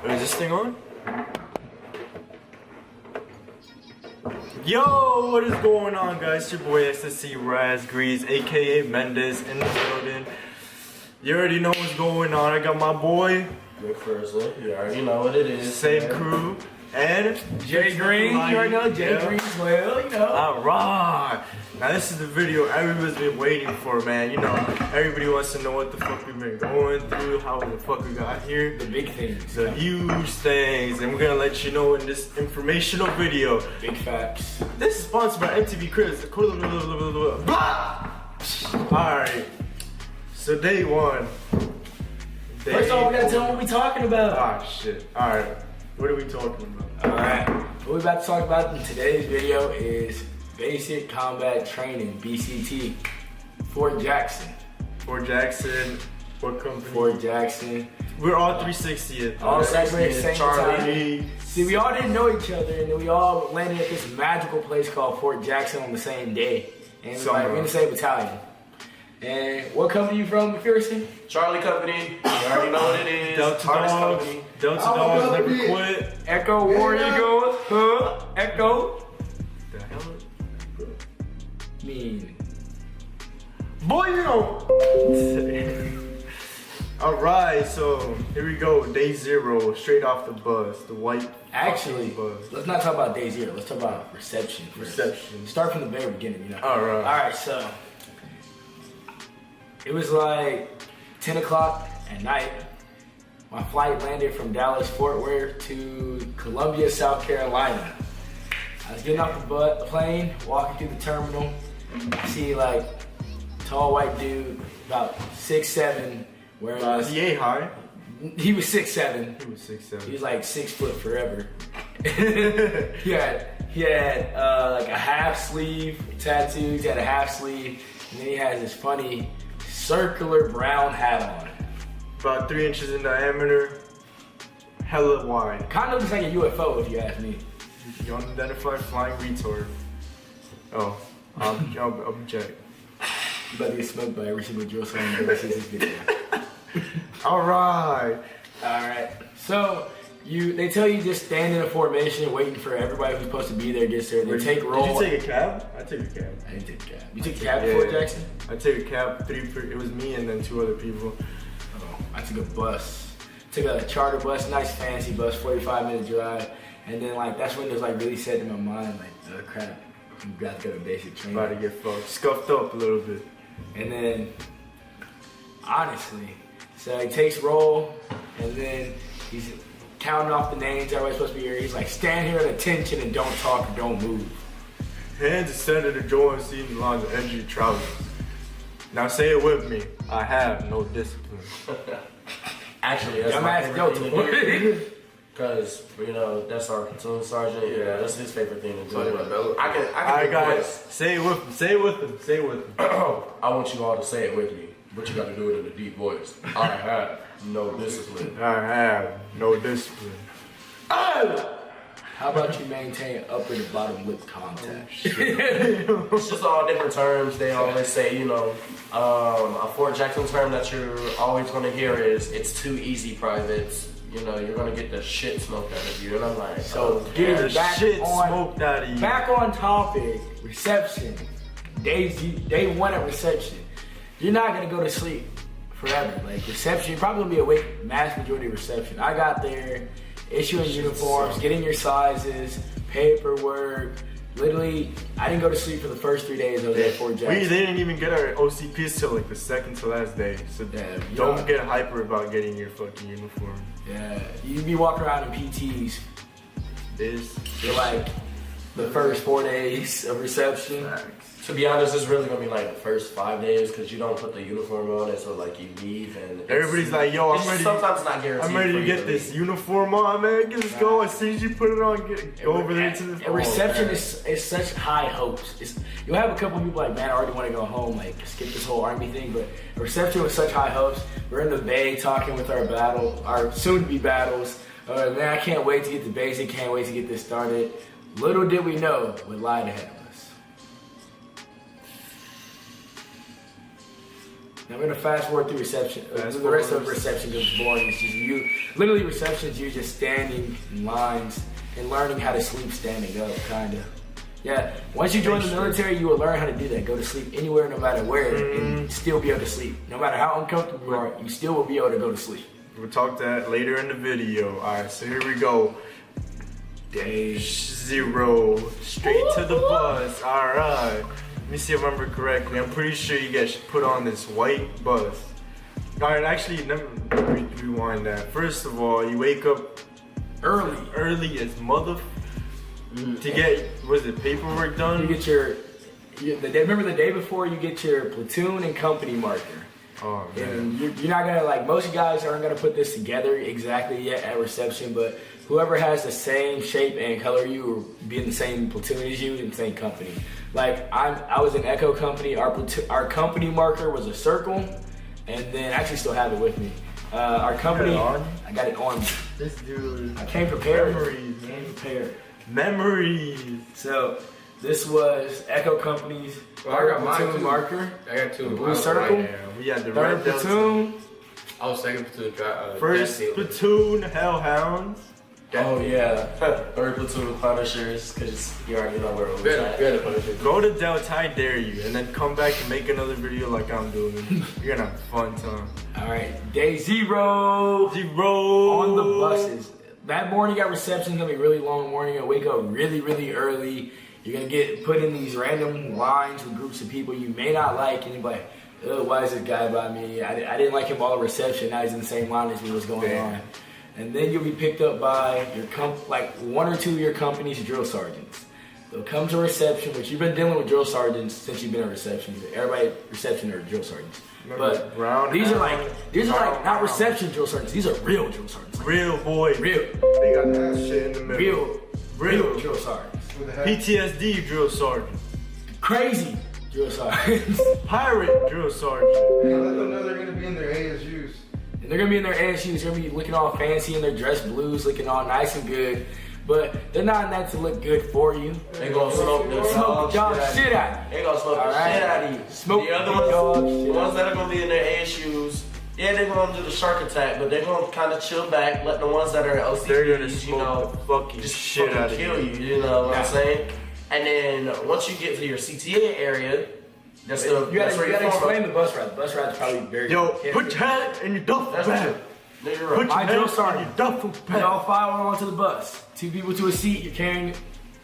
Is this thing on? Yo, what is going on, guys? It's your boy SSC Raz Grease, aka Mendez, in the building. You already know what's going on. I got my boy, Rick Firsley. You already know what it is. same man. crew, and Jay Green. You already know Jay Green as well, you know. Alright. Now this is the video everybody's been waiting for, man. You know, everybody wants to know what the fuck we've been going through, how the fuck we got here. The big things. The huge things, and we're gonna let you know in this informational video. Big facts. This is sponsored by MTV Cribs. Alright. So day one. First off, we gotta tell them what we talking about. Ah shit. Alright. What are we talking about? Alright. What we're about to talk about in today's video is Basic Combat Training, BCT, Fort Jackson. Fort Jackson. What company? Fort Jackson. We're all 360th. All celebrating at the same Charlie. time. See, we all didn't know each other, and then we all landed at this magical place called Fort Jackson on the same day. And we're in the same battalion. And what company you from, McPherson? Charlie Company. You already know what it is. Delta Hardest Dogs. Company. Delta Dogs never quit. Echo War Eagles. Huh? Echo. The hell? Mean. Boy, you know. Alright, so here we go. Day zero, straight off the bus. The white Actually, fucking bus. let's not talk about day zero. Let's talk about reception. Reception. Start from the very beginning, you know. Alright. All right, so it was like 10 o'clock at night. My flight landed from Dallas Fort Worth to Columbia, South Carolina. I was getting off the plane, walking through the terminal. I see like tall white dude, about 6'7", wearing this. He ain't high. He was 6'7". He was 6'7". He was like 6 foot forever. he had like a half sleeve tattoos. He had a half sleeve, and then he has this funny circular brown hat on. About 3 inches in diameter. Hella wide. Kind of looks like a UFO if you ask me. You unidentified flying retard. Oh, object. You about to get smoked by every single drill sergeant who sees this video. Alright. Alright. So they tell you just stand in a formation waiting for everybody who's supposed to be there gets there. They take roll. Did you take a cab? I took a cab. I didn't take a cab. You took a cab to Fort Jackson? I took a cab. It was me and then 2 other people. Oh, I took a bus. Took a charter bus, nice fancy bus, 45-minute drive. And then like that's when it was like really set in my mind, like, oh crap, you got to go to basic training. About to get fucked. Scuffed up a little bit. And then, honestly, so he takes roll, and then he's counting off the names everybody's supposed to be here. He's like, stand here at attention and don't talk or don't move. Hands extended to join seams along the edge of your trousers. Now say it with me. I have no discipline. Actually, that's my Dumbass favorite thing to Delta. do. Because, you know, that's our platoon sergeant. Yeah, that's his favorite thing to do. I can guys, say it with him. Say it with him. Say it with him. I want you all to say it with me, but you got to do it in a deep voice. I have no discipline. I have no discipline. How about you maintain upper to bottom lip contact? It's just all different terms. They always say, you know, a Fort Jackson term that you're always going to hear is, it's too easy, privates. You know, you're going to get the shit smoked out of you. And I'm like, So Yeah, getting back shit on smoked out of you. back on topic, reception. Day one at reception. You're not gonna go to sleep forever. Like reception, you're probably gonna be awake mass majority of reception. I got there, issuing uniforms, getting your sizes, paperwork. Literally, I didn't go to sleep for the first 3 days I was at Fort Jackson. They didn't even get our OCPs till like the second to last day. So Yeah, don't get hyper about getting your fucking uniform. Yeah, you be walking around in PTs for like the first 4 days of reception. to be honest, it's really going to be like the first 5 days because you don't put the uniform on until like you leave. And Everybody's like, yo, I'm ready. Sometimes not guaranteed. I'm ready to get this uniform on, man. Let's go. As soon as you put it on, go over there to the reception is such high hopes. You'll have a couple people like, man, I already want to go home, like skip this whole army thing. But a reception with such high hopes. We're in the bay talking with our soon-to-be battles. Man, I can't wait to get to basic. Can't wait to get this started. Little did we know what lied ahead of us. Now I'm gonna fast forward through reception. Fast The rest of forward. reception is boring. It's just you. Literally, receptions you just standing in lines and learning how to sleep standing up, kinda. Yeah. Once you join the military, you will learn how to do that. Go to sleep anywhere, no matter where, and still be able to sleep. No matter how uncomfortable you are, you still will be able to go to sleep. We'll talk that later in the video. Alright, so here we go. Day 0. Straight to the bus. Alright. Let me see if I remember correctly. I'm pretty sure you guys put on this white bus. Alright, actually, let me rewind that. First of all, you wake up early as mother to get, was it paperwork done? You get remember the day before you get your platoon and company marker. Oh man. And you're not gonna, like, most guys aren't gonna put this together exactly yet at reception, but whoever has the same shape and color you will be in the same platoon as you in the same company. Like I was in Echo Company. Our company marker was a circle, and then I actually still have it with me. Our company, I got it on. This dude. I came prepared. Memories. Memories. So this was Echo Company's Well, I got mine platoon too. I I got two. Blue circle. Yeah, we had the Third red Delta. platoon. I was second platoon. First platoon Hellhounds. Oh yeah. Third platoon Punishers, because you already know where it was We had at. a Punisher. Go to Delta, I dare you, and then come back and make another video like I'm doing. You're gonna have a fun time. All right, day 0 0 on the buses. That morning at reception is gonna be a really long morning. You're gonna wake up really, really early. You're gonna get put in these random lines with groups of people you may not like, and you're like, "Ugh, why is this guy by me? I didn't like him all at reception. Now he's in the same line as me. What's going on?" And then you'll be picked up by your like 1 or 2 of your company's drill sergeants. They'll come to reception, which you've been dealing with drill sergeants since you've been at reception. Everybody at reception are drill sergeants. But these are like not reception drill sergeants. These are real drill sergeants. Like, Real boy. real They got that shit in the middle. real drill sergeants. PTSD drill sergeant. Crazy drill sergeants. Pirate drill sergeant. Yeah, let them know they're gonna be in their ASUs. And they're gonna be in their ASUs, they're gonna be looking all fancy in their dress blues, looking all nice and good. But they're not in that to look good for you. They gonna smoke the Smoke the dog shit out of you. They gonna smoke the Alright. shit out of you. Smoke the other the ones, dog the shit ones out. that are gonna be in their ASUs, yeah, they're gonna do the shark attack, but they're gonna kind of chill back. Let the ones that are They're gonna OCPs, smoke you know, the fucking just shit fucking out of kill you. you. You know what Yeah. I'm saying? And then once you get to your CTA area, that's the You that's where gotta you form explain up. the bus ride. The bus ride's probably very Yo, put your hand in your duffel That's bag. true. No, you're Put right. your My drill hand in sergeant. your duffel We all bag. file onto the bus. 2 people to a seat. You're carrying.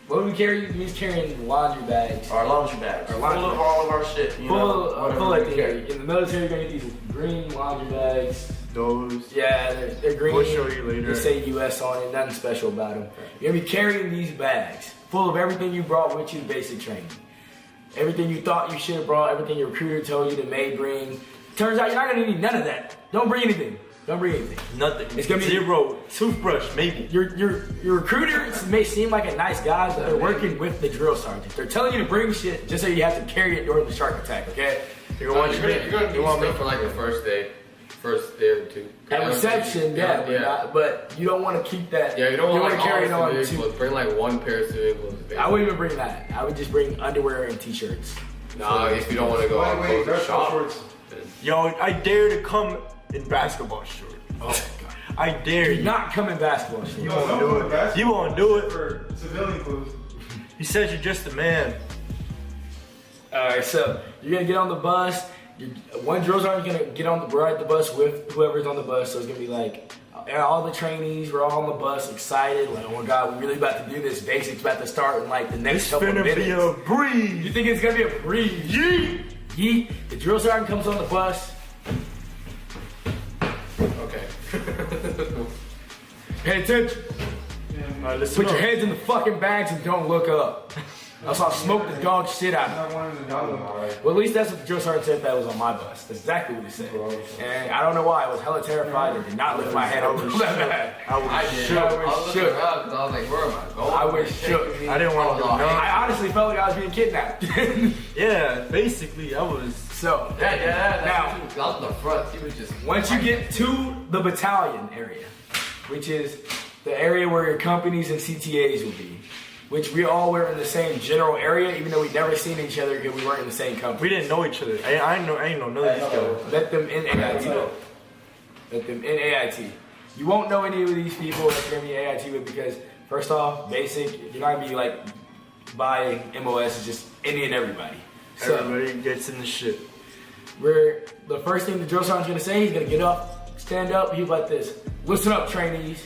What do we carry? We're carrying laundry bags. Our laundry bags, Our full laundry of bags. all of our shit. You know, Full whatever of we carry. In the military, you're gonna get these green laundry bags. Those. Yeah, they're green. We'll show you later. They say US on it. Nothing special about them. You're gonna be carrying these bags full of everything you brought with you to basic training. Everything you thought you should have brought. Everything your recruiter told you to may bring. Turns out you're not gonna need none of that. Don't bring anything. Don't bring anything. Nothing. It's gonna be- 0. Toothbrush, maybe. Your recruiters may seem like a nice guy, but they're working with the drill sergeant. They're telling you to bring shit just so you have to carry it during the shark attack. Okay? You're gonna want You're gonna you need want me stuff for like the first day or two. At reception, yeah, but you don't want to keep that. Yeah, you don't want wanna like carry it all on civilian too. clothes. Bring like one pair of civilian clothes. I wouldn't even bring that. I would just bring underwear and t-shirts. Nah, if you don't want to go out Wait, and dress shop. shorts. Yo, I dare to come in basketball shorts. Oh my god! I dare Do you. not come in basketball shorts. You won't do it. You won't do it. For civilian clothes. He said you're just a man. All right, so you're gonna get on the bus. One drill sergeant's gonna get on ride the bus with whoever's on the bus. So it's gonna be like all the trainees. We're all on the bus, excited. Like, oh my god, we're really about to do this. Basics about to start in like the next It's couple of finna minutes. be a breeze. You think it's gonna be a breeze? Yeet. Yeet. The drill sergeant comes on the bus. Okay. Pay attention. Alright, listen Put your up. heads in the fucking bags and don't look up. Else I'll smoke the dog shit out of you. Not wanting to know them. Well, at least that's what the drill sergeant said that was on my bus. That's exactly what he said. And I don't know why. I was hella terrified and did not lift my head up that bad. I was I did. shook. I was looking shook. around because I was like, where am I going? I was shook. I didn't want to do nothing. I honestly felt like I was being kidnapped. Yeah, basically, I was. So, Yeah, Now- I was in the front. He was just. once you get to the battalion area, which is the area where your companies and CTAs will be, which we all were in the same general area, even though we never seen each other because we weren't in the same company. We didn't know each other. I ain't know none of these guys. Let them in AIT. Let them in AIT. You won't know any of these people that you're gonna be AIT with because first off, basic, you're not gonna be like by MOS, it's just any and everybody. So Everybody gets in the shit. the first thing the drill sergeant's gonna say, he's gonna get up, stand up, he's like this. Listen up, trainees.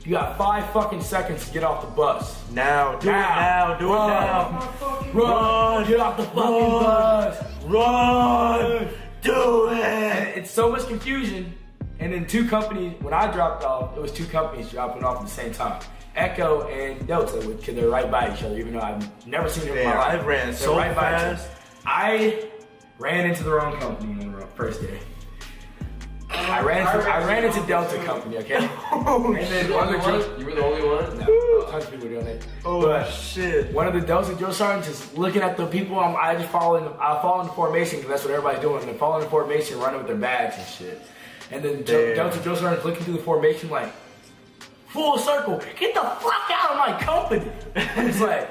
You got 5 fucking seconds to get off the bus. Now, do it now, do it now. Run! Get off the fucking bus! Run! Do And it! it's so much confusion. And then 2 companies, when I dropped off, it was 2 companies dropping off at the same time. Echo and Delta, because they're right by each other, even though I've never seen them in my Damn, life. I ran They're so by each other. fast. I ran into the wrong company on the first day. I ran into Delta company, okay? And then You one were of the the only drill, one? You were the only one? no, tons of people doing it. Oh But shit. one of the Delta drill sergeants is looking at the people. I just follow in the formation because that's what everybody's doing. They're following the formation, running with their bags and shit. And then Damn. Delta drill sergeant's looking through the formation like, full circle, get the fuck out of my company. It's like,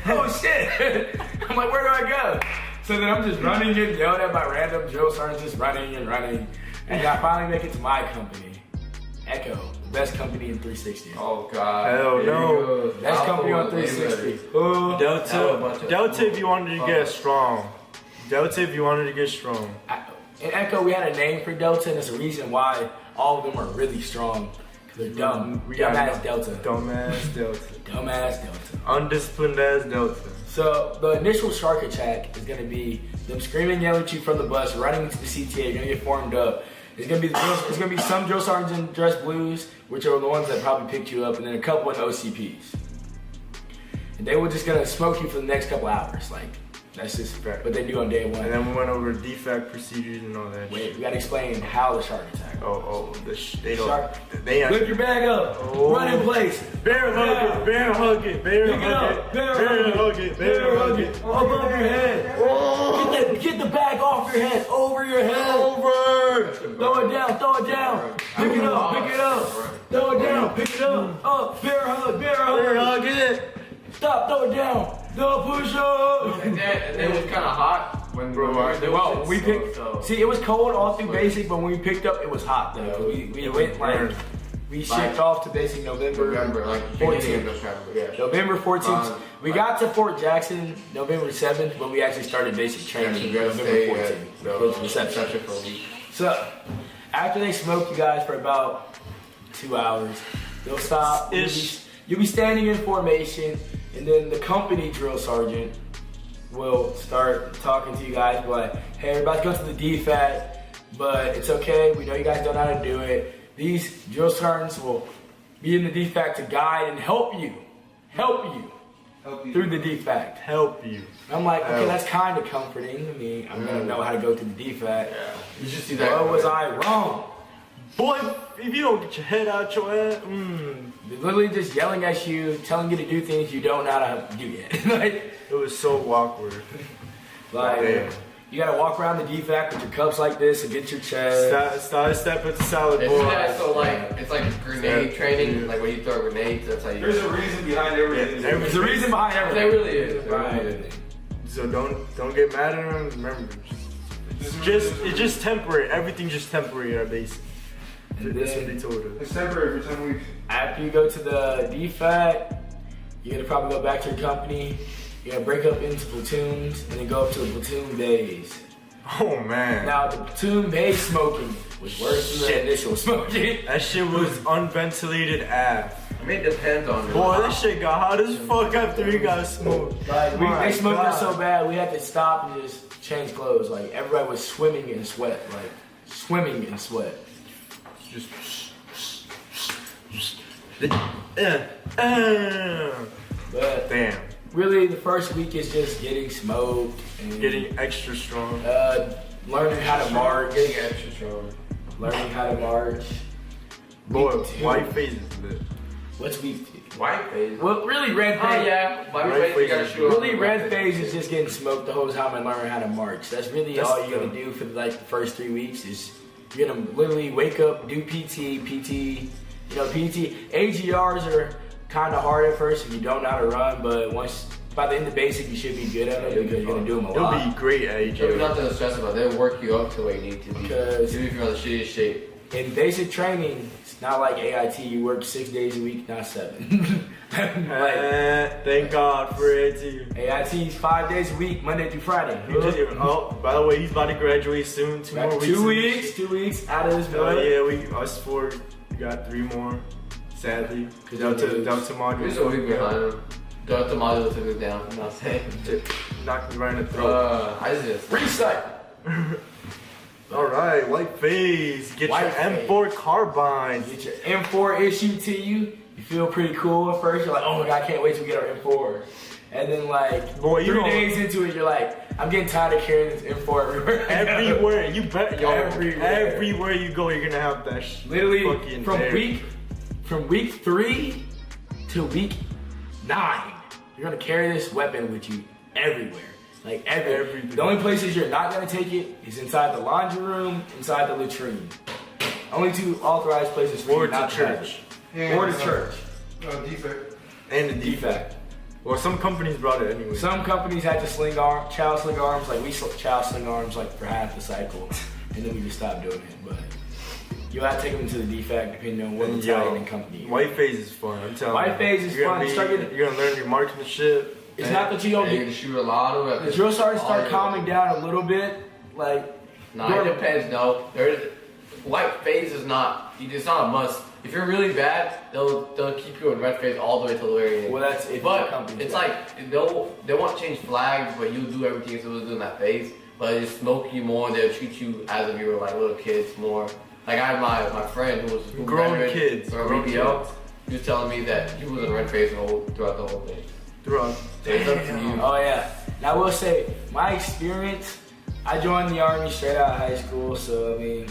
oh shit. I'm like, where do I go? So then I'm just running, getting yelled at by random drill sergeants, just running and running. And I finally make it to my company, Echo, the best company in 360. Oh god. Hell Here no. we go. Best Alpha company on was way 360. better. Ooh. Now a bunch Delta, of Delta if you wanted to get strong. Delta if you wanted to get strong. In Echo, we had a name for Delta, and there's a reason why all of them are really strong. Because they're dumb. We got Dumbass Delta. Dumbass Delta. Dumbass Delta. Undisciplined ass Delta. So the initial shark attack is gonna be them screaming, yelling at you from the bus, running into the CTA. You're gonna get formed up. It's gonna be some drill sergeants in dress blues, which are the ones that probably picked you up, and then a couple in OCPs. And they were just gonna smoke you for the next couple hours. Like that's just what they do on day one. And then we went over defect procedures and all that. Wait, we gotta explain how the shark attack. They don't. Shark. They Lift your bag up. Oh. Run in place. Bear hug it. Bear hug it. Bear Pick it hug up. it. Bear Bear hug it. Bear hug it. Above your head. Get the bag off your head. Over your head. Over. Throw it down. Throw it down. Pick it up. Pick it up. Throw it down. Pick it up. Up. Bear hug. Bear Bear hug. hug it. Stop. Throw it down. No push up. And then it was kind of hot when we were doing Well, it, we picked. so- See, it was cold all through basic, but when we picked up, it was hot though. 'Cause we It went was like burned. we shipped off to basic November like 14th. November, yeah. November 14th. We Right. got to Fort Jackson November 7th, but we actually started basic training Actually, we gotta November stay 14th. at the With reception. reception for a week. So, after they smoke you guys for about 2 hours, they'll stop. You'll be standing in formation, and then the company drill sergeant will start talking to you guys, like, hey, we're about to go to the DFAT, but it's okay. We know you guys don't know how to do it. These drill sergeants will be in the DFAT to guide and help you through the DFAT. Help you. I'm like, okay, Help. that's kind of comforting. I mean, I'm gonna know how to go through the DFAT. You should see that. Where was I wrong? Boy, if you don't get your head out your ass, They're literally just yelling at you, telling you to do things you don't know how to do yet. it was so awkward. like Damn. you gotta walk around the DFAC with your cups like this and get your chest. Step into salad Isn't boy. that so like it's like grenade Yeah. training, like when you throw grenades, that's how you. There's a reason behind everything. Yeah, There's a reason behind There everything. really is. There Behind really is. everything. So don't get mad at them. Remember, it's just temporary. Everything's just temporary at base. And That's what then they told us. It's temporary for 10 weeks. after you go to the DFAT, you're gonna probably go back to your company. You're gonna break up into platoons and then go up to the platoon days. Oh man. Now the platoon base smoking was worse than the initial smoking. That shit was unventilated ass. I mean, it depends on it. Boy, that shit got hot as fuck after he got smoked. Like My they smoked us God. so bad, we had to stop and just change clothes. Like everybody was swimming in sweat, like swimming in sweat. Just. Damn. But Damn. really, the first week is just getting smoked and Getting extra strong. learning how to march. Getting extra strong. Learning how to march. Boy, Week two. white faces lit. What's week 2? White phase. Well, really, red Oh phase. yeah, white Right phase. You gotta phase. show up. Really, red phase is just getting smoked the whole time and learning how to march. That's really That's all you're the- gonna do for like the first 3 weeks. Is you're gonna literally wake up, do PT. You know, PT AGRs are kind of hard at first if you don't know how to run, but once by the end of basic, you should be good at it because you're gonna do them a You'll lot. be great at You don't have AJ. to stress about it. They'll work you up to where you need to be. Because- Even if you're in the shittiest shape. In basic training, it's not like AIT. You work 6 days a week, not 7. Like, Thank God for AIT. AIT is 5 days a week, Monday through Friday. Oh, by the way, he's about to graduate soon. 2 more weeks. 2 weeks out of this Oh building. yeah, us 4 got 3 more. Sadly, Cause Delta you module. We're just a week behind them. Delta module took us down. You know what I'm saying? Knocked me right in the throat. I just. Reset. All right, white phase. Get White your phase. M4 carbine. Get your M4 issued to you. You feel pretty cool at first. You're like, oh my god, I can't wait till we get our M4. And then like Boy, you 3 know- days into it, you're like, I'm getting tired of carrying this M4 everywhere. Everywhere you bet, yo. Everywhere. Everywhere you go, you're gonna have that. Literally fucking from there. week 3 to week 9, you're gonna carry this weapon with you everywhere. Like Everything. The only places you're not gonna take it is inside the laundry room, inside the latrine. Only 2 authorized places for Or you not to to have church. it. Or to church. Defect. And the Defect. Well, some companies brought it anyway. Some companies had to child sling arms, like we child sling arms like for half the cycle, and then we just stopped doing it. But you'll have to take them to the defect depending on what And battalion and company. you're in. white phase is fun. I'm telling you. White phase is You're fun. gonna Start getting- you're gonna learn your marksmanship. It's not that you don't And you get. can shoot a lot of The weapons. drill sergeants All start your calming weapons. down a little bit, like Nah, it depends. No, white phase is not. It's not a must. If you're really bad, they'll keep you in red phase all the way till the very end. well, that's if the But company's it's bad. like they won't change flags, but you'll do everything you're supposed to do in that phase. But they smoke you more. They'll treat you as if you were like little kids more. Like I had my friend who Grown graduated kids, from grown BBL. kids. He was telling me that he was in red phase throughout the whole thing. Throughout. So it's up to you. Oh yeah. Now I will say my experience. I joined the army straight out of high school, so I mean,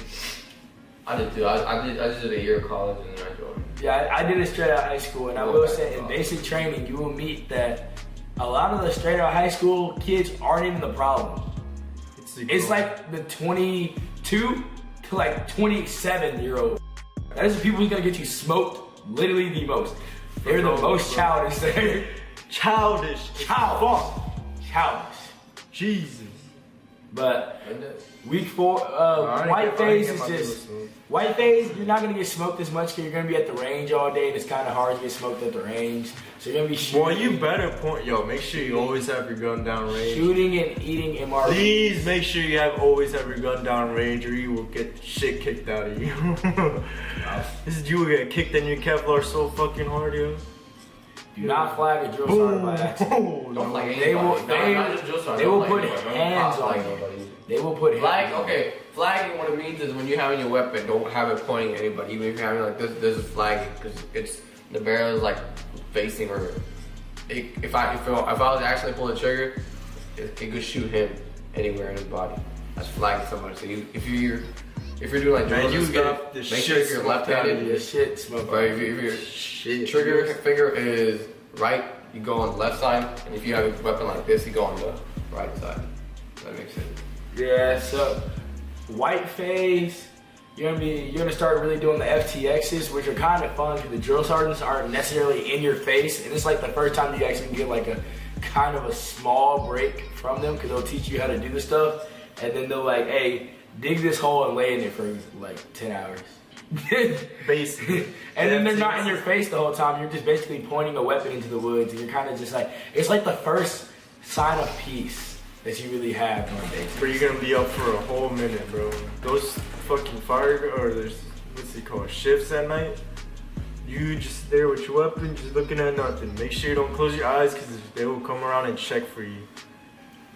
I did too. I just did a year of college and then I joined. yeah, I did it straight out of high school, and I Well, will that's say in awesome. basic training, you will meet that a lot of the straight out of high school kids aren't even the problem. It's like the 22 to like 27-year-old. Those are people who's gonna get you smoked literally the most. They're the most childish. They're childish. childish. Jesus. But And then- week 4, white phase is just white phase. You're not gonna get smoked as much because you're gonna be at the range all day, and it's kind of hard to get smoked at the range. So you're gonna be shooting, Boy, you better point. Yo, make sure you always have your gun down range. shooting and eating MRE. Please make sure you always have your gun down range, or you will get the shit kicked out of you. You will get kicked in your Kevlar so fucking hard, yo. Do not flag a drill sergeant by accident. Don't like They will- anybody. they- not just drill sergeant, they don't will like put anybody. Don't hands flag on you. nobody. They will put Flag, hands on you. okay. Flagging, what it means is when you're having your weapon, don't have it pointing at anybody. Even if you're having like this is flagging because it's the barrel is like facing or if I was actually pulling the trigger, it could shoot him anywhere in his body. That's flagging somebody. So if you're doing like Man, drills and you stuff, get the make sure shit if you're smoked out of left-handed, you. The shit smoke. or if your Shit. trigger finger is right, you go on the left side, and if you have a weapon like this, you go on the right side. That makes sense. Yeah, so white phase, you're gonna start really doing the FTXs, which are kind of fun because the drill sergeants aren't necessarily in your face, and it's like the first time you actually get like a kind of a small break from them because they'll teach you how to do the stuff, and then they'll like, hey, dig this hole and lay in it for like 10 hours. Basically. And then they're not in your face the whole time. You're just basically pointing a weapon into the woods, and you're kind of just like, it's like the first sign of peace that you really have on base. But you're gonna be up for a whole minute, bro. Those fucking there's what's it called, shifts at night. You just there with your weapon, just looking at nothing. Make sure you don't close your eyes, cause they will come around and check for you.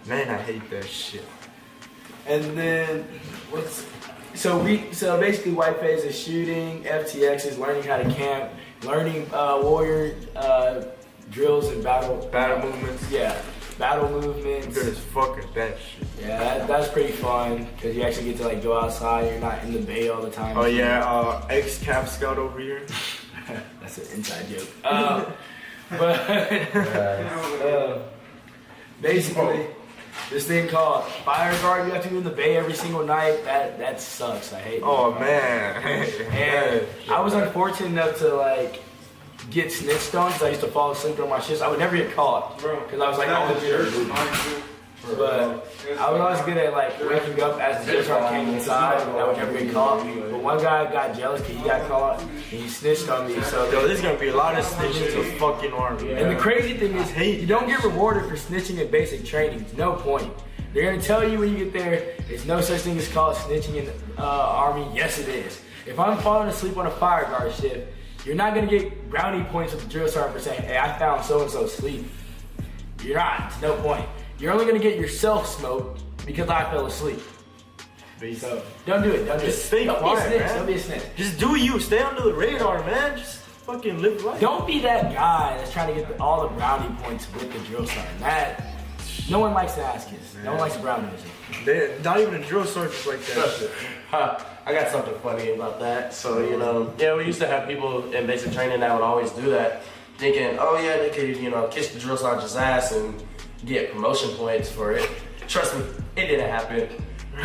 Man, I hate that shit. And then so basically white phase is shooting, FTX is learning how to camp, learning warrior drills and battle Movements. Yeah, battle I'm movements. good as fuck at that shit. Yeah, that's pretty fun because you actually get to like go outside. You're not in the bay all the time. Oh yeah, ex-Cap Scout over here. That's an inside joke. But basically, this thing called fire guard, you have to be in the bay every single night. That sucks. I hate. Oh that. man. And I was unfortunate enough to like get snitched on because I used to fall asleep during my shifts. I would never get caught because I was like always good at sleep. But I was always good at like waking up as the drill sergeant came inside, and I would never get caught. But one guy got jealous because he got caught and he snitched on me. So Yo, there's gonna be a lot of snitching to the fucking army. and the crazy thing is, you don't get rewarded for snitching in basic training. There's no point. They're gonna tell you when you get there, there's no such thing as called snitching in the army. Yes, it is. If I'm falling asleep on a fire guard shift, you're not gonna get brownie points with the drill sergeant for saying, hey, I found so and so asleep. You're not. It's no point. You're only gonna get yourself smoked because I fell asleep. So don't do it. Don't do it. Just stay Don't quiet, be a snitch. man. Don't be a snitch. Just do you. Stay under the radar, man. Just fucking live life. Don't be that guy that's trying to get all the brownie points with the drill sergeant. No one likes the ass kiss. No one likes the brownie music. Not even a drill sergeant like that shit. I got something funny about that. So, we used to have people in basic training that would always do that, thinking, oh yeah, they could, kiss the drill sergeant's ass and get promotion points for it. Trust me, it didn't happen.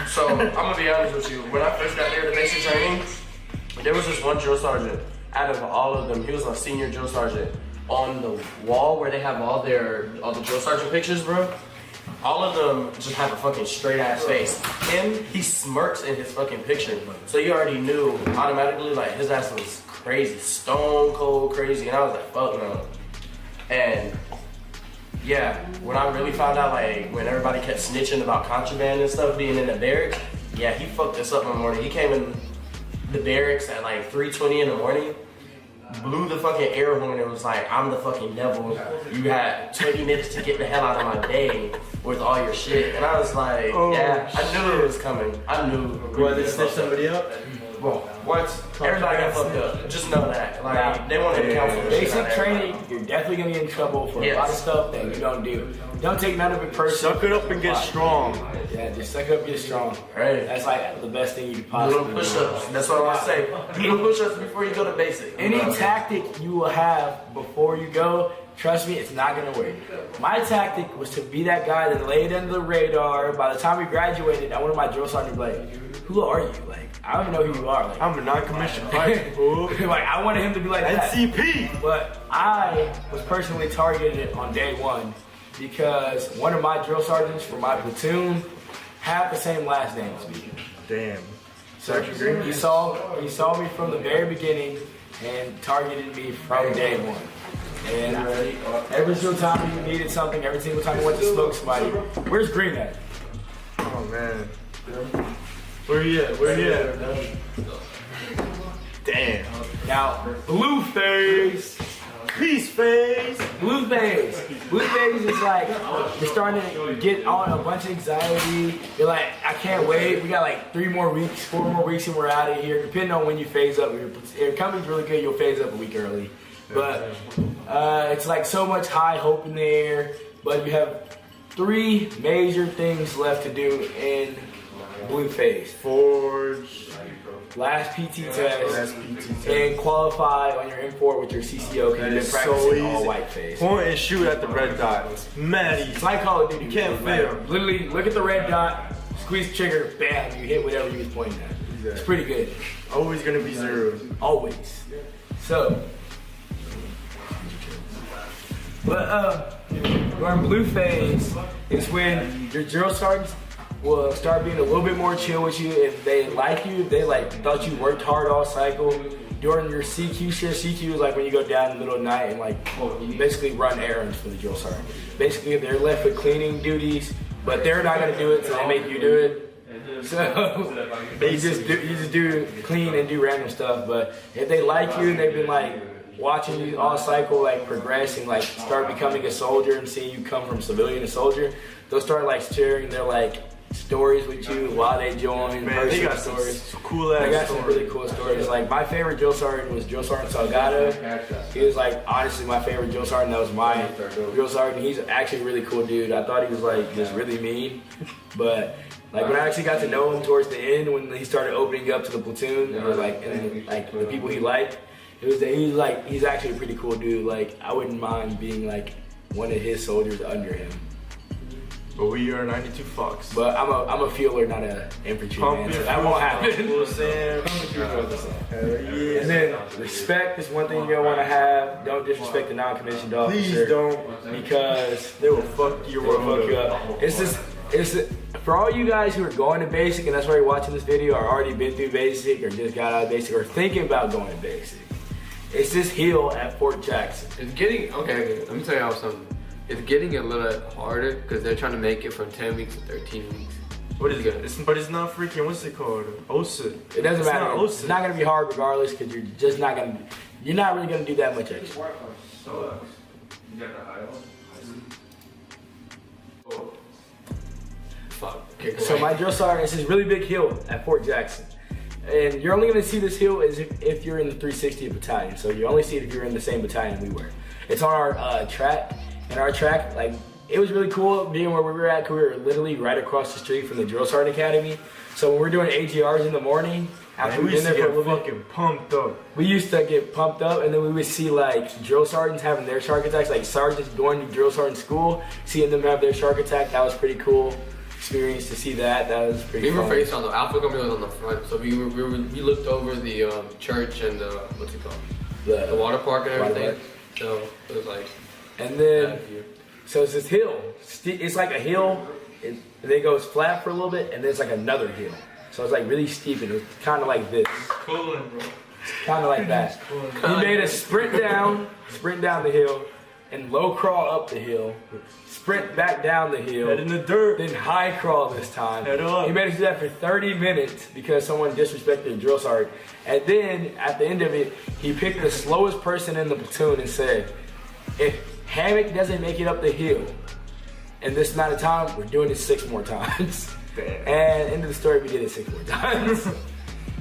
So, I'm gonna be honest with you. When I first got there to basic training, there was this one drill sergeant. Out of all of them, he was a senior drill sergeant. On the wall where they have all the drill sergeant pictures, bro, all of them just have a fucking straight ass face. Him, he smirks in his fucking picture. So you already knew automatically, like, his ass was crazy, stone cold crazy. And I was like, fuck no. And yeah, when I really found out, like, when everybody kept snitching about contraband and stuff being in the barracks, yeah, he fucked us up one morning. He came in the barracks at like 3:20 in the morning, blew the fucking air horn and was like, I'm the fucking devil. You had 20 minutes to get the hell out of my day with all your shit. And I was like, I knew it was coming. I knew. What, they snitched somebody up? Well, what? Everybody got fucked up. Just know that. Like, they wanted to counsel the shit out Basic of training, everybody. you're definitely gonna get in trouble for a lot of stuff that you don't do. Don't take none of it personally. Suck it up and get strong. Yeah, just suck it up and get strong. Right. That's like the best thing you could Do possibly them push-ups. That's what I want to say. Do them push-ups before you go to basic. Any tactic you will have before you go, trust me, it's not gonna work. My tactic was to be that guy that laid under the radar. By the time we graduated, I wanted my drill sergeant to be like, who are you? Like, I don't even know who you are. Like, I'm a non-commissioned private, fool. like, I wanted him to be like that. NCP. But I was personally targeted on day one because one of my drill sergeants for my platoon had the same last name as me. Damn. So Sergeant Green? he saw me from the very beginning and targeted me from day one. And every single time he needed something, every single time he went to smoke somebody, where's Green at? Oh man. Where you at? Where you at? Damn. Now, Blueface. Peace face. Blueface is like, you're starting to get on a bunch of anxiety. You're like, I can't wait. We got like 4 more weeks, and we're out of here. Depending on when you phase up. If your company's really good, you'll phase up a week early. But it's like so much high hope in the air. But you have 3 major things left to do in Blueface. Forge. Last PT test, and qualify on your M4 with your CCO because you've been practicing all white face. Point and shoot at the red dot. It's mad easy. It's like Call of Duty. You can't fail. Literally, look at the red dot, squeeze the trigger, bam, you hit whatever you was pointing at. It's pretty good. Always gonna be 0. Always. So, but going Blueface is when your drill sergeants will start being a little bit more chill with you if they like you, if they like thought you worked hard all cycle. During your CQ shift, CQ is like when you go down in the middle of the night and like you basically run errands for the drill sergeant. Basically, they're left with cleaning duties, but they're not gonna do it, so they make you do it. So you just do clean and do random stuff. But if they like you and they've been like watching you all cycle, like progress and like start becoming a soldier and seeing you come from civilian to soldier, they'll start like sharing their like stories with you while they join. Man, they got stories. some cool ass They got stories. some really cool stories. Like my favorite drill sergeant was Drill Sergeant Salgado. He was like honestly my favorite drill sergeant. That was my drill sergeant. He's actually a really cool dude. I thought he was like just really mean, but like when I actually got to know him towards the end, when he started opening up to the platoon, or like and like the people he liked, it was that he's actually a pretty cool dude. Like I wouldn't mind being like one of his soldiers under him. But we are 92 Fox. But I'm a feeler, not a infantry Pump man. So your that won't happen. Uncle Sam. Hell yeah. And then respect is one thing you're gonna want to have. Don't disrespect the non-commissioned officer. Please don't, because they will fuck your it will world fuck you up. up. It's for all you guys who are going to basic, and that's why you're watching this video, or already been through basic, or just got out of basic, or thinking about going to basic. It's this hill at Fort Jackson. It's getting okay. Let me tell y'all something. It's getting a little harder because they're trying to make it from 10 weeks to 13 weeks. What is it? But it's not freaking, what's it called? OSA. It doesn't It's matter. not It's not gonna be hard regardless, because you're just not gonna. You're not really gonna do that much extra. So, you got the high one? Fuck. Okay, So my drill sergeant is this really big hill at Fort Jackson. And you're only gonna see this hill is if you're in the 360th battalion. So you only see it if you're in the same battalion we were. It's on our track, and our track, like, it was really cool being where we were at, because we were literally right across the street from the Drill Sergeant Academy. So when we're doing AGRs in the morning, after Man, we we've been used to there for a get little bit, fucking pumped up. we used to get pumped up, and then we would see like drill sergeants having their shark attacks, like sergeants going to drill sergeant school, seeing them have their shark attack. That was pretty cool experience to see that. That was pretty We were fun. faced on the Alpha Company was on the front, so we looked over the church and the what's it called, the water park and Water everything. park. So it was like And then, bad view. so it's this hill. It's like a hill, and then it goes flat for a little bit, and then it's like another hill. So it's like really steep, and it's kind of like this. Cooling, bro. Kind of like that. He made us sprint down the hill, and low crawl up the hill, sprint back down the hill, Head in the dirt. then high crawl this time. Head up. He made us do that for 30 minutes because someone disrespected the drill sergeant. And then at the end of it, he picked the slowest person in the platoon and said, if Hammock doesn't make it up the hill in this amount of time, we're doing it 6 more times. Damn. And end of the story, we did it 6 more times.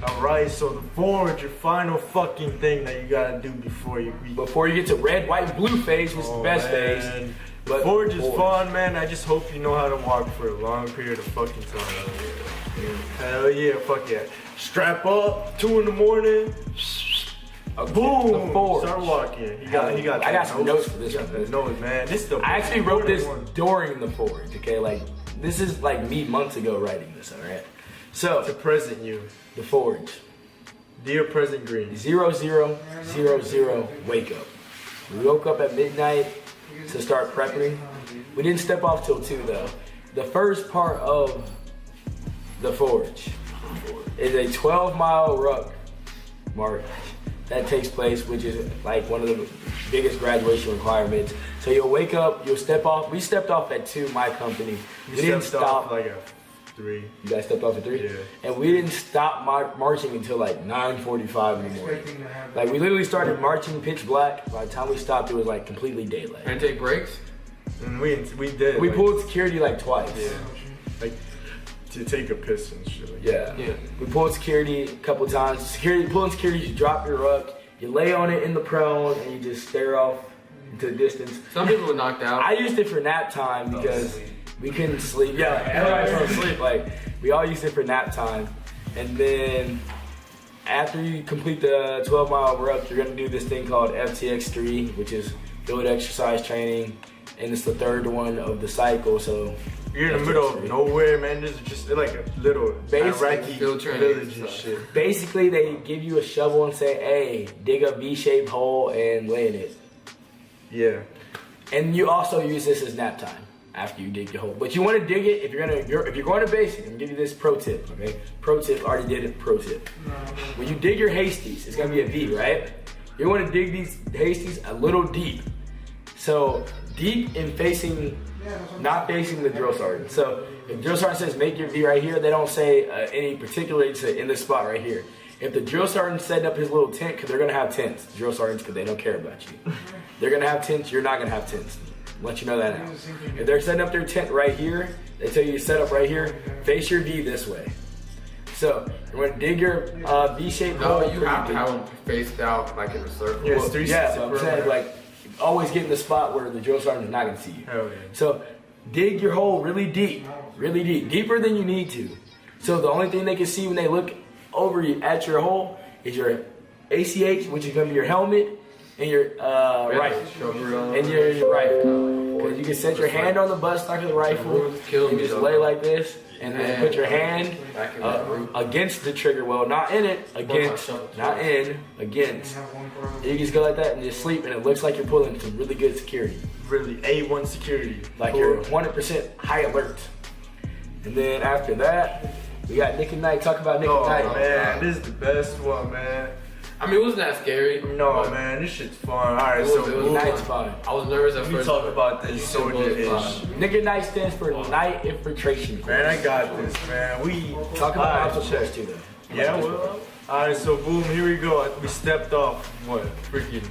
Alright, so the forge, your final fucking thing that you gotta do before you beat. Before you get to red, white, and blue phase, which is the best phase. But Forge is fun, man. I just hope you know how to walk for a long period of fucking time. Hell yeah, fuck yeah. Strap up, 2 in the morning. Okay, Boom! the forge. Start walking. He got I got some notes for this one. one. Notes, man. This is the I actually wrote this one. during the forge, okay? Like, this is like me months ago writing this, alright? To So, present you. the forge. Dear President Green. 0000, wake up. We woke up at midnight to start prepping. We didn't step off till 2 though. The first part of the forge is a 12-mile ruck march that takes place, which is like one of the biggest graduation requirements. So you'll wake up, you'll step off. We stepped off at 2, my company. We didn't stepped off stop. like a 3. You guys stepped off at 3? Yeah. And we didn't stop marching until like 9:45 in the morning. Like, we literally started marching pitch black. By the time we stopped, it was like completely daylight. And take breaks. And we did. We like, pulled security like twice. Yeah. Like, to take a piss and shit. Like Yeah. Yeah. We pulled security a couple times. Pulling security, you drop your ruck, you lay on it in the prone, and you just stare off into the distance. Some people were knocked out. I used it for nap time because we couldn't sleep. Yeah, everybody fell asleep. Like, we all used it for nap time. And then after you complete the 12-mile ruck, you're gonna do this thing called FTX3, which is field exercise training, and it's the 3rd one of the cycle. So You're in the middle of nowhere, man. This is just like a little Basically, Iraqi field training village and stuff. shit. basically, they give you a shovel and say, "Hey, dig a V-shaped hole and lay in it." Yeah. And you also use this as nap time after you dig your hole. But you want to dig it if you're going to basic. I'm gonna give you this pro tip, okay? Pro tip, already did it. Pro tip. When you dig your hasties, it's gonna be a V, right? You want to dig these hasties a little deep. So deep in not facing the drill sergeant. So if drill sergeant says make your V right here, they don't say any particular. They say in this spot right here. If the drill sergeant's setting up his little tent, because they're gonna have tents, drill sergeants, because they don't care about you. They're gonna have tents. You're not gonna have tents. Let you know that now. If they're setting up their tent right here, they tell you to set up right here. Face your V this way. So you're gonna dig your V-shaped hole. No, you pretty have to deep. have them faced out like in a circle. Yeah, it's Well, 360 yeah, but I'm saying perimeter. like always get in the spot where the drill sergeant is not gonna see you. Hell yeah. So dig your hole really deep, deeper than you need to. So the only thing they can see when they look over you at your hole is your ACH, which is gonna be your helmet, in your rifle. In your rifle. Because you can set your hand on the buttstock of the rifle. You just lay like this. And then put your hand against the trigger well, not in it, against, not in, against. You just go like that and just sleep, and it looks like you're pulling some really good security. Really, A1 security. Like you're 100% high alert. And then after that, we got Nick and Knight. Talk about Nick and Knight. Oh man, this is the best one, man. I mean, it wasn't that scary. No, man, this shit's fun. Alright, so Nick Knight's fun. I was nervous at we first. talk about this soldier-ish. Nick and Knight stands for Night Infiltration Corps. Man, I got this, man. We Talk about Alright, Alpha Force too, though. Yeah, well. Alright, so boom, here we go. We stepped off, what, freaking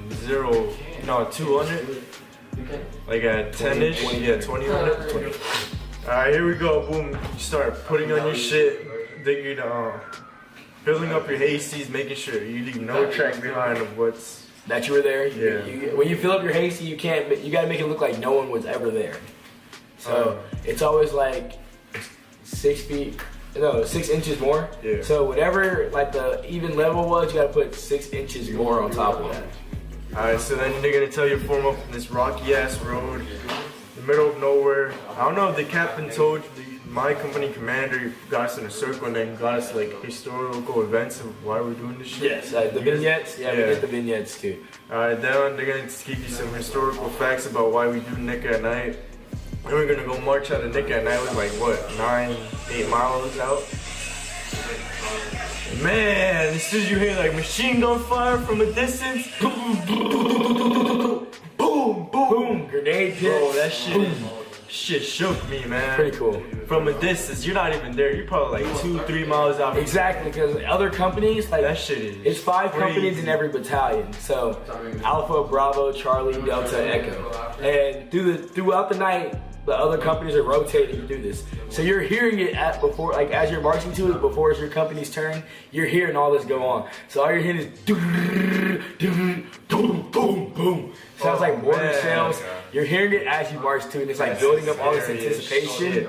200? Like at 10-ish? Yeah, 2000. Alright, here we go, boom. You start putting on your shit, digging, filling up your hayseeds, making sure you leave no track behind of what's... That you were there. Yeah. When you fill up your hasty, you gotta make it look like no one was ever there. So it's always like 6 inches more. Yeah. So whatever like the even level was, you gotta put 6 inches more on top of that. Alright, so then they're gonna tell you to form up in this rocky ass road, in the middle of nowhere. I don't know if the captain told you, my company commander got us in a circle and then got us like historical events of why we're doing this shit. Yes, the vignettes. Yeah, we get the vignettes too. Alright, then they're gonna give you some historical facts about why we do Nick at Night. And we're gonna go march out of Nick at Night with like what, 8 miles out? Man, as soon as you hear like machine gun fire from a distance, boom, boom, boom, boom, Grenade hit. bro, that shit shook me, man. Pretty cool. From a distance, you're not even there. You're probably like 2-3 miles out. Exactly, because other companies like That shit is. it's 5 companies crazy. in every battalion. So Alpha, Bravo, Charlie, Delta, Echo, and throughout the night, the other companies are rotating to do this. So you're hearing it before, like as you're marching to it, before it's your company's turn, you're hearing all this go on. So all you're hearing is boom, boom, boom. Sounds like mortar man. shells. You're hearing it as you march to it. And it's like building up all this anticipation.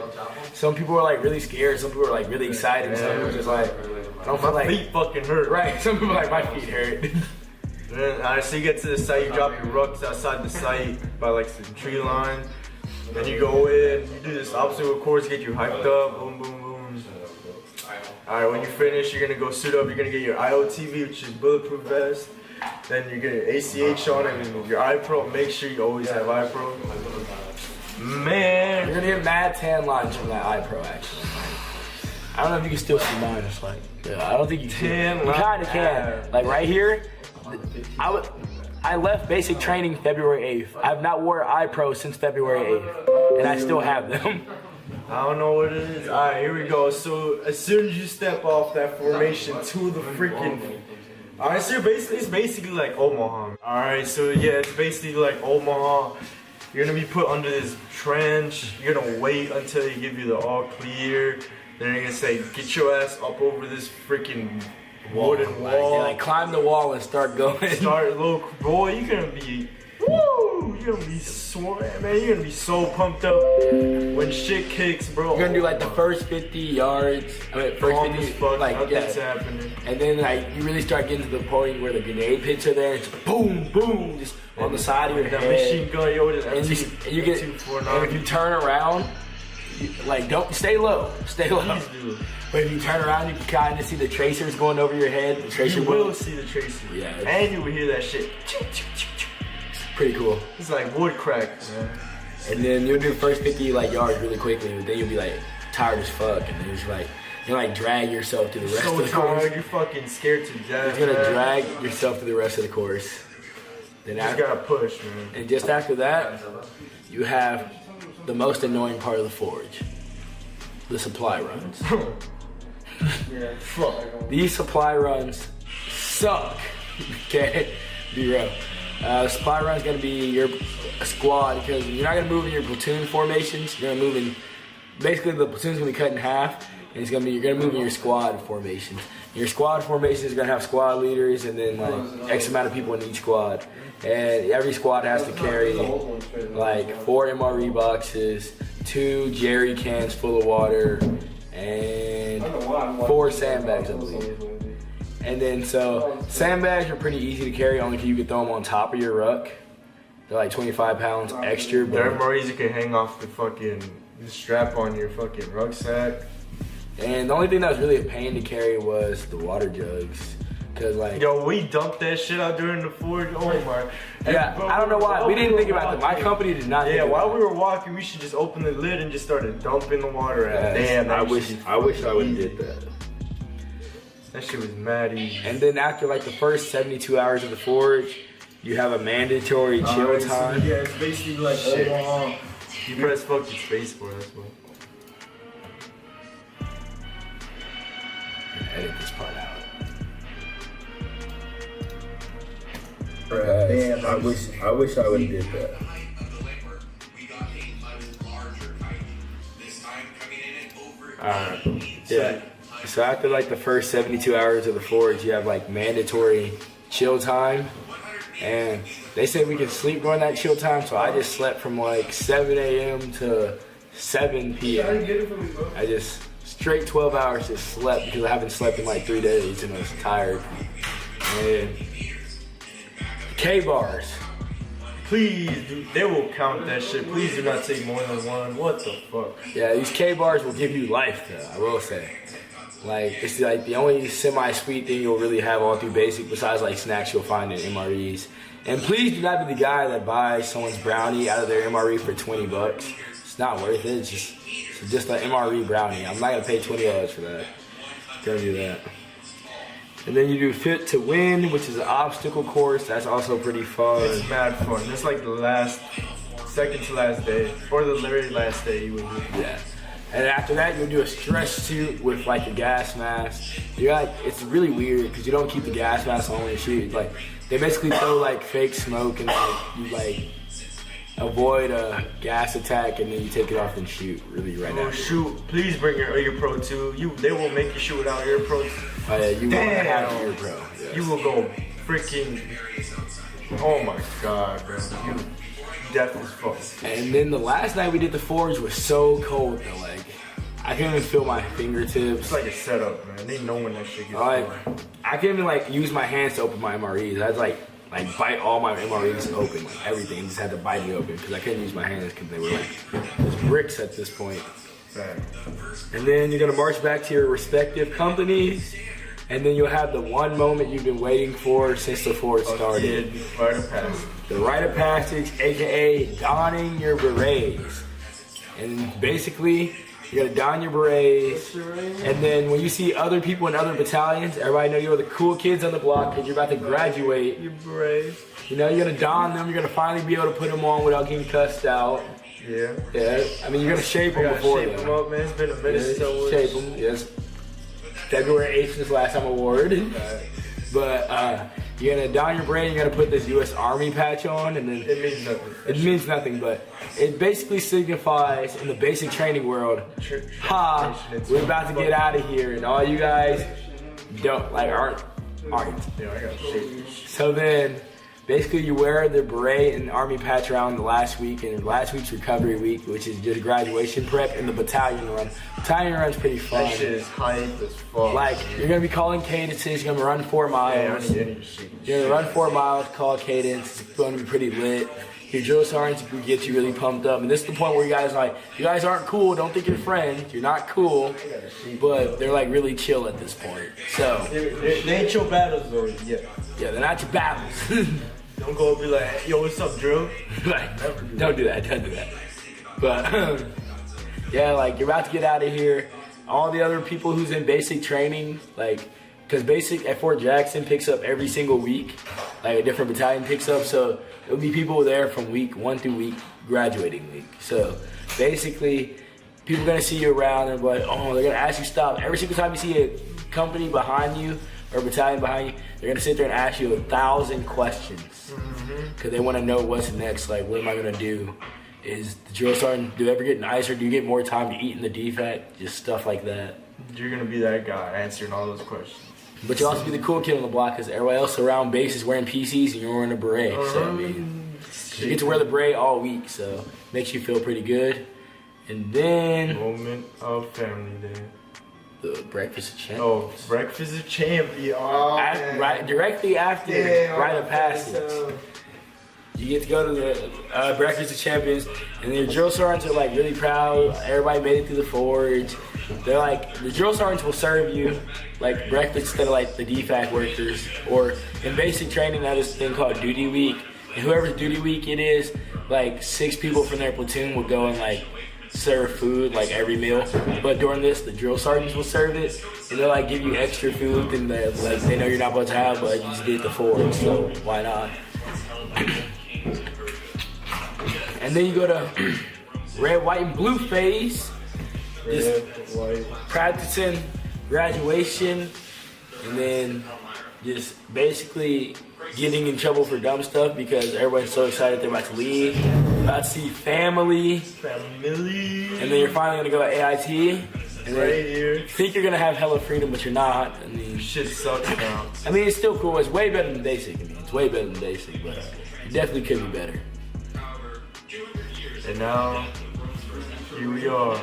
Some people are like really scared. Some people are like really excited. Some people are just like, I don't feel My like. feet fucking hurt. Right. Some people are like, my feet hurt. Then, so you get to the site, you drop your rucks outside the site by like some tree line. Then you go in, you do this obstacle course, get you hyped up, boom, boom, boom. Alright, when you finish, you're gonna go suit up, you're gonna get your IOTV, which is bulletproof vest. Then you get your ACH on it and your iPro. Make sure you always have iPro. Man. You're gonna get mad tan lines from that iPro actually. I don't know if you can still see mine. It's like, yeah, I don't think you can. Tan You kind of line. can. Like right here, I left basic training February 8th. I have not wore iPro since February 8th, and I still have them. I don't know what it is. Alright, here we go. So as soon as you step off that formation to the freaking... Alright, so it's basically like Omaha. Alright, so yeah, it's basically like Omaha. You're gonna be put under this trench. You're gonna wait until they give you the all clear. Then they're gonna say, get your ass up over this freaking wooden wall. Yeah, like climb the wall and start going. Start low, boy. You're gonna be, woo! You're gonna be sweating, man. You're gonna be so pumped up when shit kicks, bro. You're gonna do like the first 50 yards. I mean, first Calm 50, as fuck, like nothing's yeah. happening. And then like you really start getting to the point where the grenade pits are there. It's boom, boom, just on the side of your That head. machine gun, yo, this And M2, you get, and if you turn around, like don't stay low, stay low. Please do. But if you turn around, you can kind of see the tracers going over your head. The tracer You will bullets. see the tracer. Yeah. And you will hear that shit. Pretty cool. It's like wood cracks, man. And then you'll do the first 50 like yards really quickly, but then you'll be like tired as fuck, and then it's like you'll like drag yourself to the rest So of the course. tired, you're fucking scared to death. You're gonna man. drag yourself to the rest of the course. Then You just after, gotta push, man. and just after that, you have the most annoying part of the forge: the supply runs. Yeah, fuck. These supply runs suck. Okay, be real. Supply run is gonna be your squad because you're not gonna move in your platoon formations. You're gonna move in. Basically, the platoon's gonna be cut in half, and it's gonna be you're gonna move in your squad formations. Your squad formation is gonna have squad leaders, and then like X amount of people in each squad. And every squad has to carry like 4 MRE boxes, 2 jerry cans full of water, and 4 sandbags, I believe. And then so sandbags are pretty easy to carry, only because you can throw them on top of your ruck. They're like 25 pounds extra. They're But, more easy to hang off the strap on your fucking rucksack. and the only thing that was really a pain to carry was the water jugs. Cause like, Yo, we dumped that shit out during the forge. Oh my. yeah, Bro, I don't know why. We didn't think about that. My walking- company did not. Yeah, think while about we were walking, we should just open the lid and just started dumping the water out. that. Damn, that I wish shit I would have easy. did that. That shit was mad easy. And then after like the first 72 hours of the forge, you have a mandatory chill time. Yeah, it's basically like shit. You press fucking space for that's what. Edit this part out. Damn, I wish I would have did that. Yeah. So after like the first 72 hours of the forge, you have like mandatory chill time. And they said we could sleep during that chill time, so I just slept from like 7 a.m. to 7 p.m. I just straight 12 hours just slept because I haven't slept in like 3 days and I was tired. And K-bars. Please, dude, they will count that shit. Please do not take more than one. What the fuck? Yeah, these K-bars will give you life though, I will say. Like, it's like the only semi-sweet thing you'll really have all through basic besides like snacks you'll find in MREs. And please do not be the guy that buys someone's brownie out of their MRE for 20 bucks. It's not worth it. It's just an MRE brownie. I'm not gonna pay $20 for that. Don't do that. And then you do Fit to Win, which is an obstacle course. That's also pretty fun. It's mad fun. It's like the second to last day, or the very last day you would do. Yeah. And after that, you'll do a stretch suit with like a gas mask. It's really weird because you don't keep the gas mask on when you shoot. Like, they basically throw like fake smoke and like you like avoid a gas attack and then you take it off and shoot really right now. Oh shoot! Please bring your ear pro too. They will make you shoot without ear pros. Oh yeah, you want to have Damn. your pro. Yes. You will go freaking. Oh my god, bro! You deaf as fuck. And then the last night we did the forge was so cold though. Like, I couldn't even feel my fingertips. It's like a setup, man. They know when that shit gets Like, going. I couldn't even like use my hands to open my MREs. I had to like bite all my MREs open, like everything. Just had to bite it open because I couldn't use my hands because they were like just bricks at this point. Man. And then you're gonna march back to your respective companies, and then you'll have the one moment you've been waiting for since the forge started. Rite of passage. The rite of passage, aka donning your berets. And basically, you're gonna don your berets, and then when you see other people in other battalions, everybody know you're the cool kids on the block because you're about to graduate. You're brave. You know, you're gonna don them, you're gonna finally be able to put them on without getting cussed out. Yeah. Yeah, I mean, you're gonna shape I them gotta before shape then. them up, man. It's been a minute since I was. Shape them, yes. February 8th is the last time award. But you're gonna don your beret, you're gonna put this U.S. Army patch on, and then It means nothing. it means nothing, but it basically signifies in the basic training world, ha, we're about to get out of here, and all you guys aren't. Yeah, I gotta shape this shit. So then, basically you wear the beret and army patch around the last week, and last week's recovery week, which is just graduation prep, and the battalion run. Battalion run's pretty fun. That shit is hype as fuck. Like, you're gonna be calling cadences, you're gonna run 4 yeah, miles. I need shit. You're gonna run 4 miles, call cadence, it's gonna be pretty lit. Your drill sergeants will get you really pumped up. And this is the point where you guys aren't cool, don't think you're friends, you're not cool, but they're like really chill at this point. So, They ain't your battles though. Yeah. yeah, they're not your battles. Don't go and be like, yo, what's up, drill? Like, don't do that. But yeah, like you're about to get out of here. All the other people who's in basic training, like, because basic at Fort Jackson picks up every single week, like a different battalion picks up. So it'll be people there from week 1 through graduating week. So basically, people are gonna see you around and be like, oh, they're gonna ask you to stop. Every single time you see a company behind you or a battalion behind you, they're gonna sit there and ask you 1,000 questions because they want to know what's next. Like, what am I gonna do? Is the drill sergeant, do they ever get nicer? Do you get more time to eat in the DFAC? Just stuff like that. You're gonna be that guy answering all those questions. But you'll also be the cool kid on the block because everybody else around base is wearing PCs and you're wearing a beret. So, I mean, you get to wear the beret all week, so makes you feel pretty good. And then, Moment of family day. the Breakfast of Champions. Oh, Breakfast of Champions. Oh, man. Right, directly after Rite of Passage. You get to go to the Breakfast of Champions, and your drill sergeants are like really proud. Everybody made it through the forge. They're like, the drill sergeants will serve you like breakfast instead of like the DFAC workers. Or in basic training, that is a thing called duty week. And whoever's duty week it is, like 6 people from their platoon will go and like serve food like every meal. But during this, the drill sergeants will serve it, and they'll like give you extra food than like they know you're not supposed to have, but you just did the forge, so why not? And then you go to red, white, and blue phase. Red, white. Practicing graduation, and then just basically getting in trouble for dumb stuff because everyone's so excited they're about to leave, about to see family, and then you're finally gonna go to AIT, and then Right here. you think you're gonna have hella freedom, but you're not. I mean, Shit sucks now. I mean, it's still cool. It's way better than basic. I mean, it's way better than basic, but it definitely could be better. And now, here we are.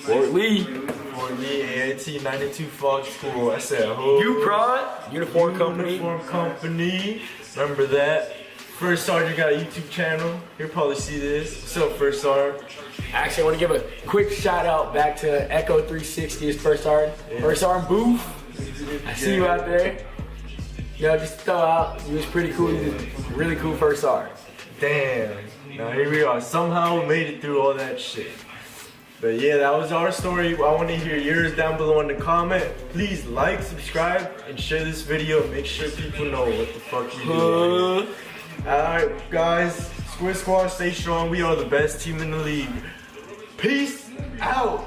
Fort Lee, Fort Lee, AIT 92 Fox School. I said, oh. UPROD, Uniform Company. Uniform Company. Remember that? First Sergeant got a YouTube channel. He'll probably see this. What's up, First Sergeant? Actually, I want to give a quick shout out back to Echo 360 as First Sergeant. First Sergeant Booth, I see you out there. Yo, just throw out, you was pretty cool. You was really cool First Sergeant. Damn. Now here we are. Somehow we made it through all that shit. But yeah, that was our story. I want to hear yours down below in the comment. Please like, subscribe, and share this video. Make sure people know what the fuck you do. Alright, guys. Squid Squad, stay strong. We are the best team in the league. Peace out.